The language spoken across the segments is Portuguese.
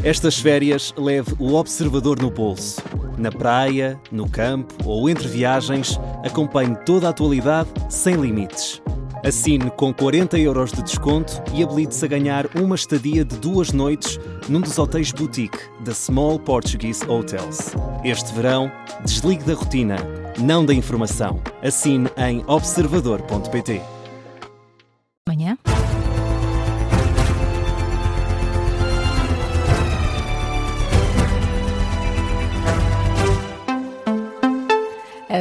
Estas férias leve o Observador no bolso. Na praia, no campo ou entre viagens, acompanhe toda a atualidade sem limites. Assine com 40€ de desconto e habilite-se a ganhar uma estadia de 2 noites num dos hotéis boutique da Small Portuguese Hotels. Este verão, desligue da rotina, não da informação. Assine em observador.pt. Amanhã.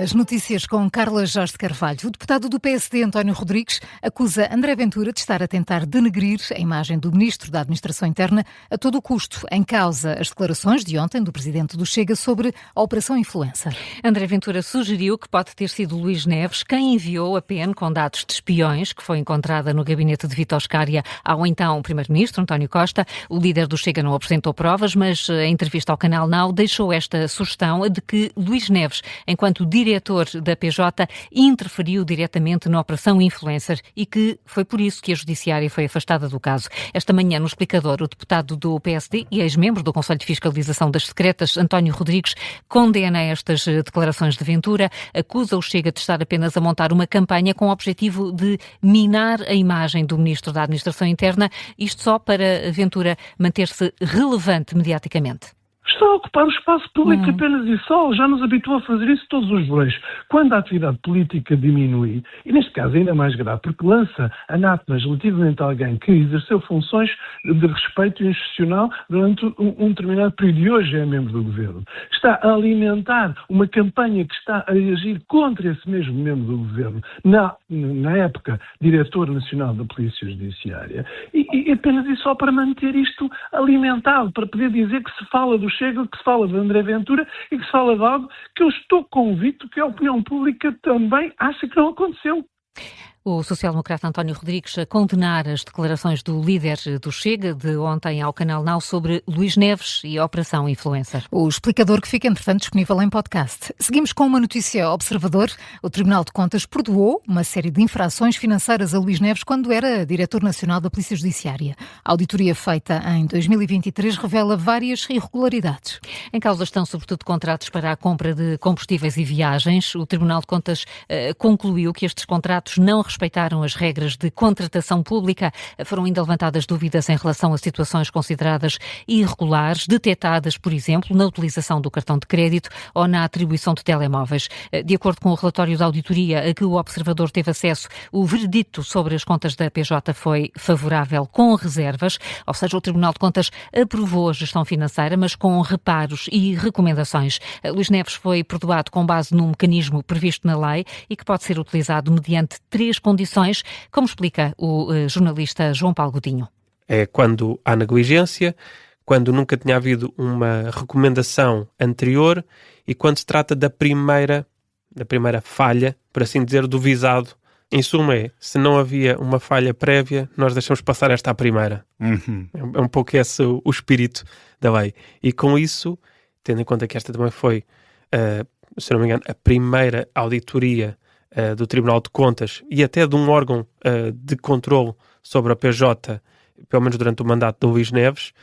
As notícias com Carla Jorge de Carvalho. O deputado do PSD, António Rodrigues, acusa André Ventura de estar a tentar denegrir a imagem do Ministro da Administração Interna a todo o custo. Em causa as declarações de ontem do Presidente do Chega sobre a Operação Influencer. André Ventura sugeriu que pode ter sido Luís Neves quem enviou a PN com dados de espiões que foi encontrada no gabinete de Vítor Scária ao então Primeiro-Ministro, António Costa. O líder do Chega não apresentou provas, mas em entrevista ao canal Now deixou esta sugestão de que Luís Neves, enquanto diretor da PJ, interferiu diretamente na Operação Influencer e que foi por isso que a Judiciária foi afastada do caso. Esta manhã, no Explicador, o deputado do PSD e ex-membro do Conselho de Fiscalização das Secretas, António Rodrigues, condena estas declarações de Ventura, acusa o Chega de estar apenas a montar uma campanha com o objetivo de minar a imagem do Ministro da Administração Interna, isto só para Ventura manter-se relevante mediaticamente. Está a ocupar o espaço público apenas e só. Já nos habituou a fazer isso todos os verões. Quando a atividade política diminui, e neste caso ainda mais grave, porque lança anátemas relativamente a alguém que exerceu funções de respeito institucional durante um determinado período e hoje é membro do governo, está a alimentar uma campanha que está a agir contra esse mesmo membro do governo, na época, diretor nacional da Polícia Judiciária, e apenas e só para manter isto alimentado, para poder dizer que se fala do Chega, que se fala de André Ventura e que se fala de algo que eu estou convicto que a opinião pública também acha que não aconteceu. O social-democrata António Rodrigues a condenar as declarações do líder do Chega de ontem ao canal Now sobre Luís Neves e a Operação Influencer. O Explicador que fica, entretanto, disponível em podcast. Seguimos com uma notícia Observador. O Tribunal de Contas perdoou uma série de infrações financeiras a Luís Neves quando era diretor nacional da Polícia Judiciária. A auditoria feita em 2023 revela várias irregularidades. Em causa estão, sobretudo, contratos para a compra de combustíveis e viagens. O Tribunal de Contas concluiu que estes contratos não respeitaram as regras de contratação pública. Foram ainda levantadas dúvidas em relação a situações consideradas irregulares, detectadas, por exemplo, na utilização do cartão de crédito ou na atribuição de telemóveis. De acordo com o relatório da auditoria a que o Observador teve acesso, o veredicto sobre as contas da PJ foi favorável com reservas, ou seja, o Tribunal de Contas aprovou a gestão financeira, mas com reparos e recomendações. Luís Neves foi perdoado com base num mecanismo previsto na lei e que pode ser utilizado mediante 3 condições, como explica o jornalista João Paulo Godinho. É quando há negligência, quando nunca tinha havido uma recomendação anterior e quando se trata da primeira falha, por assim dizer, do visado. Em suma se não havia uma falha prévia, nós deixamos passar esta à primeira. É um pouco esse o espírito da lei. E com isso, tendo em conta que esta também foi, se não me engano, a primeira auditoria do Tribunal de Contas e até de um órgão de controle sobre a PJ, pelo menos durante o mandato de Luís Neves,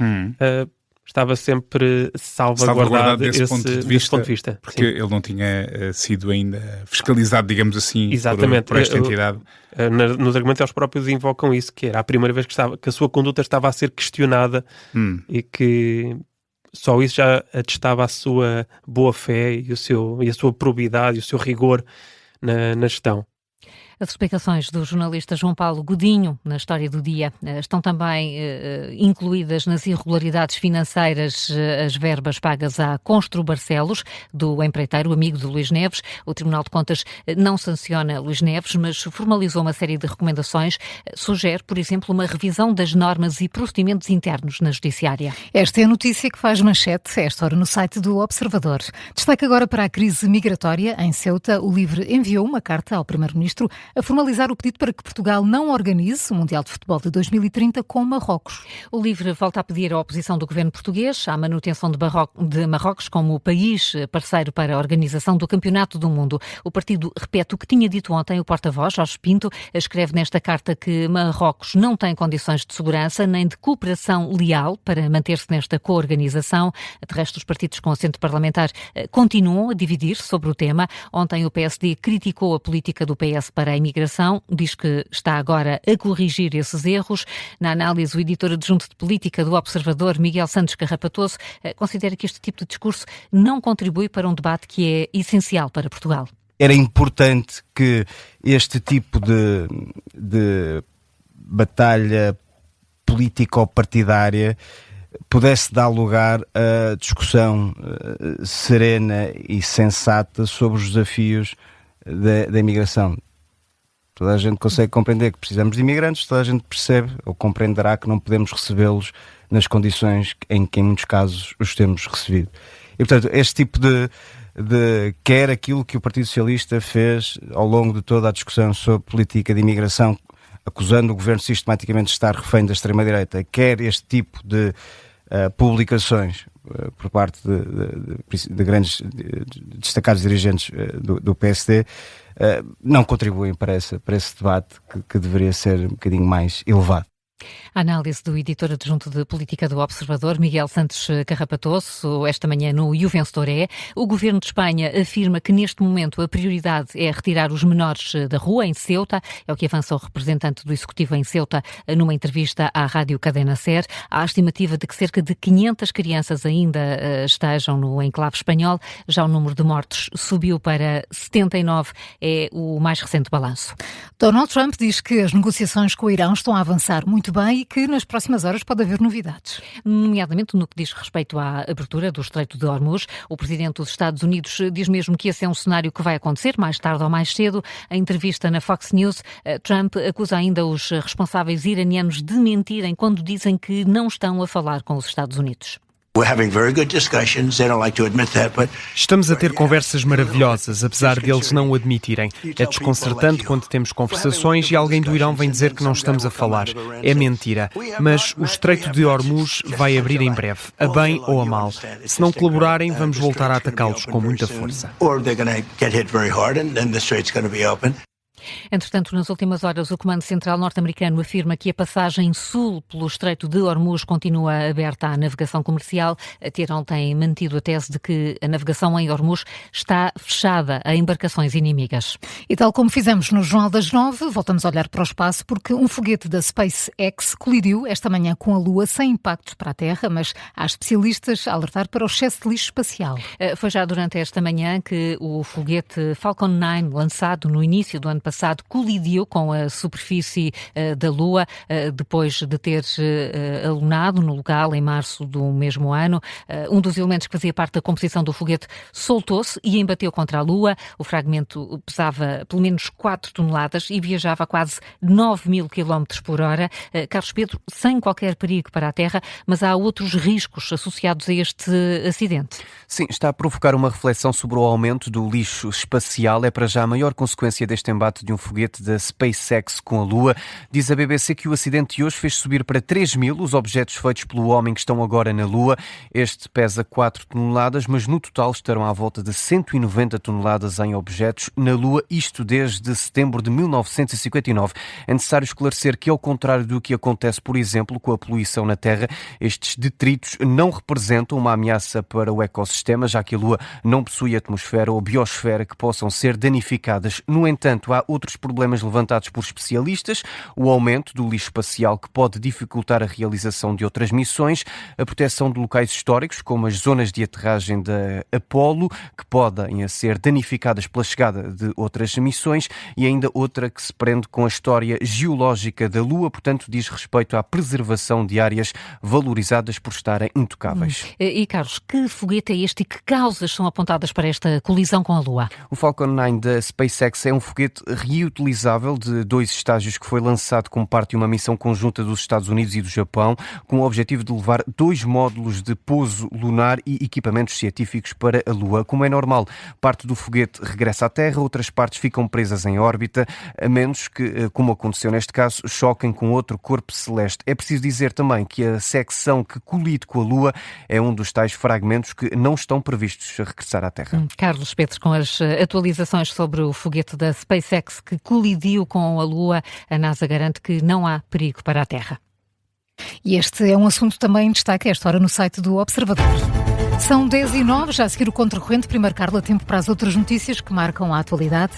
estava sempre salvaguardado desse ponto de vista. Porque ele não tinha sido ainda fiscalizado, digamos assim, por esta entidade. Nos argumentos eles próprios invocam isso, que era a primeira vez que a sua conduta estava a ser questionada e que só isso já atestava a sua boa-fé e a sua probidade e o seu rigor na gestão. As explicações do jornalista João Paulo Godinho na História do Dia estão também incluídas nas irregularidades financeiras as verbas pagas à Constru Barcelos, do empreiteiro amigo de Luís Neves. O Tribunal de Contas não sanciona Luís Neves, mas formalizou uma série de recomendações. Sugere, por exemplo, uma revisão das normas e procedimentos internos na Judiciária. Esta é a notícia que faz manchete a esta hora no site do Observador. Destaque agora para a crise migratória. Em Ceuta, o LIVRE enviou uma carta ao Primeiro-Ministro a formalizar o pedido para que Portugal não organize o Mundial de Futebol de 2030 com Marrocos. O LIVRE volta a pedir a oposição do governo português à manutenção de Marrocos como país parceiro para a organização do Campeonato do Mundo. O partido repete o que tinha dito ontem o porta-voz, Jorge Pinto, escreve nesta carta que Marrocos não tem condições de segurança nem de cooperação leal para manter-se nesta co-organização. De resto, os partidos com assento parlamentar continuam a dividir-se sobre o tema. Ontem o PSD criticou a política do PS para a imigração, diz que está agora a corrigir esses erros. Na análise, o editor adjunto de política do Observador, Miguel Santos Carrapatoso, considera que este tipo de discurso não contribui para um debate que é essencial para Portugal. Era importante que este tipo de batalha político-partidária pudesse dar lugar a discussão serena e sensata sobre os desafios da imigração. Toda a gente consegue compreender que precisamos de imigrantes, toda a gente percebe ou compreenderá que não podemos recebê-los nas condições em que, em muitos casos, os temos recebido. E, portanto, este tipo de quer aquilo que o Partido Socialista fez ao longo de toda a discussão sobre política de imigração, acusando o Governo sistematicamente de estar refém da extrema-direita, quer este tipo de publicações por parte de grandes destacados dirigentes do PSD, não contribuem para esse debate que deveria ser um bocadinho mais elevado. A análise do editor adjunto de política do Observador, Miguel Santos Carrapatoso, esta manhã no E o Vencedor é. O Governo de Espanha afirma que neste momento a prioridade é retirar os menores da rua em Ceuta, é o que avança o representante do Executivo em Ceuta numa entrevista à Rádio Cadena SER. Há a estimativa de que cerca de 500 crianças ainda estejam no enclave espanhol, já o número de mortos subiu para 79, é o mais recente balanço. Donald Trump diz que as negociações com o Irão estão a avançar muito bem e que nas próximas horas pode haver novidades. Nomeadamente no que diz respeito à abertura do Estreito de Hormuz. O presidente dos Estados Unidos diz mesmo que esse é um cenário que vai acontecer mais tarde ou mais cedo. Em entrevista na Fox News, Trump acusa ainda os responsáveis iranianos de mentirem quando dizem que não estão a falar com os Estados Unidos. Estamos a ter conversas maravilhosas, apesar deles não o admitirem. É desconcertante quando temos conversações e alguém do Irão vem dizer que não estamos a falar. É mentira. Mas o Estreito de Hormuz vai abrir em breve, a bem ou a mal. Se não colaborarem, vamos voltar a atacá-los com muita força. Entretanto, nas últimas horas, o Comando Central norte-americano afirma que a passagem sul pelo Estreito de Hormuz continua aberta à navegação comercial. A Teherão tem mantido a tese de que a navegação em Hormuz está fechada a embarcações inimigas. E tal como fizemos no Jornal das 9, voltamos a olhar para o espaço porque um foguete da SpaceX colidiu esta manhã com a Lua sem impactos para a Terra, mas há especialistas a alertar para o excesso de lixo espacial. Foi já durante esta manhã que o foguete Falcon 9, lançado no início do ano passado, colidiu com a superfície da Lua, depois de ter alunado no local em março do mesmo ano. Um dos elementos que fazia parte da composição do foguete soltou-se e embateu contra a Lua. O fragmento pesava pelo menos 4 toneladas e viajava a quase 9.000 km por hora. Carlos Pedro, sem qualquer perigo para a Terra, mas há outros riscos associados a este acidente. Sim, está a provocar uma reflexão sobre o aumento do lixo espacial. É para já a maior consequência deste embate de um foguete da SpaceX com a Lua. Diz a BBC que o acidente de hoje fez subir para 3.000 os objetos feitos pelo homem que estão agora na Lua. Este pesa 4 toneladas, mas no total estarão à volta de 190 toneladas em objetos na Lua, isto desde setembro de 1959. É necessário esclarecer que, ao contrário do que acontece, por exemplo, com a poluição na Terra, estes detritos não representam uma ameaça para o ecossistema, já que a Lua não possui atmosfera ou biosfera que possam ser danificadas. No entanto, há outros problemas levantados por especialistas: o aumento do lixo espacial, que pode dificultar a realização de outras missões, a proteção de locais históricos, como as zonas de aterragem da Apollo, que podem ser danificadas pela chegada de outras missões, e ainda outra que se prende com a história geológica da Lua, portanto diz respeito à preservação de áreas valorizadas por estarem intocáveis. E Carlos, que foguete é este e que causas são apontadas para esta colisão com a Lua? O Falcon 9 da SpaceX é um foguete reutilizável de 2 estágios que foi lançado como parte de uma missão conjunta dos Estados Unidos e do Japão, com o objetivo de levar 2 módulos de pouso lunar e equipamentos científicos para a Lua. Como é normal, parte do foguete regressa à Terra, outras partes ficam presas em órbita, a menos que, como aconteceu neste caso, choquem com outro corpo celeste. É preciso dizer também que a secção que colide com a Lua é um dos tais fragmentos que não estão previstos a regressar à Terra. Carlos Petros, com as atualizações sobre o foguete da SpaceX que colidiu com a Lua, a NASA garante que não há perigo para a Terra. E este é um assunto também em destaque a esta hora no site do Observador. São 10h09, já a seguir o Contracorrente. Primeiro, Carla, tempo para as outras notícias que marcam a atualidade.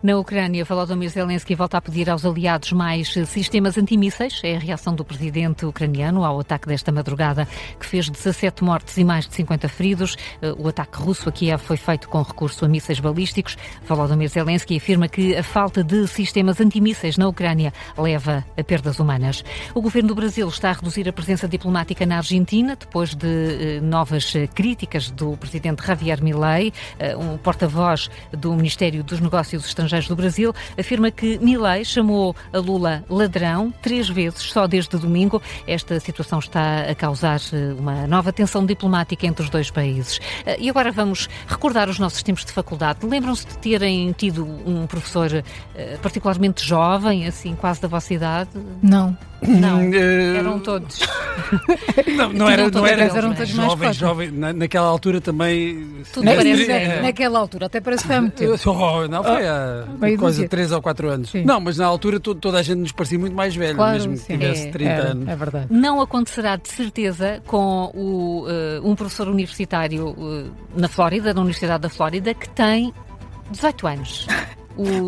Na Ucrânia, Volodymyr Zelensky volta a pedir aos aliados mais sistemas antimísseis. É a reação do presidente ucraniano ao ataque desta madrugada, que fez 17 mortes e mais de 50 feridos. O ataque russo a Kiev foi feito com recurso a mísseis balísticos. Volodymyr Zelensky afirma que a falta de sistemas antimísseis na Ucrânia leva a perdas humanas. O governo do Brasil está a reduzir a presença diplomática na Argentina, depois de novas críticas do presidente Javier Milei. Um porta-voz do Ministério dos Negócios Estrangeiros do Brasil afirma que Milei chamou a Lula ladrão 3 vezes só desde domingo. Esta situação está a causar uma nova tensão diplomática entre os 2 países. E agora vamos recordar os nossos tempos de faculdade. Lembram-se de terem tido um professor particularmente jovem, assim, quase da vossa idade? Não. Não, eram todos. Não eram todos mais jovem. Naquela altura também. Tudo parece naquela altura, até parece que foi há muito tempo. Não, foi há quase 3 ou 4 anos. Sim. Não, mas na altura toda a gente nos parecia muito mais velho, claro, mesmo que tivesse 30 anos. É verdade. Não acontecerá de certeza com um professor universitário na Flórida, da Universidade da Flórida, que tem 18 anos.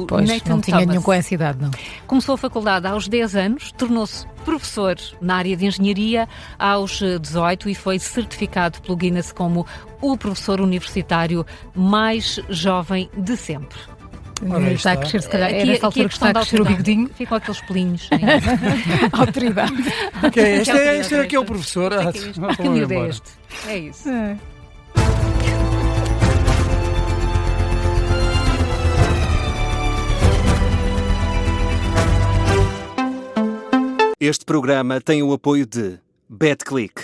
Pois, Nathan não tinha Thomas. nenhum com essa idade, não. Começou a faculdade aos 10 anos, tornou-se professor na área de engenharia aos 18 e foi certificado pelo Guinness como o professor universitário mais jovem de sempre. Está a crescer, se calhar. É nesta altura que está a crescer o bigodinho. Ficam aqueles pelinhos. Autoridade. Este aqui é o professor. Que miúdo é este? É isso. Este programa tem o apoio de BetClick.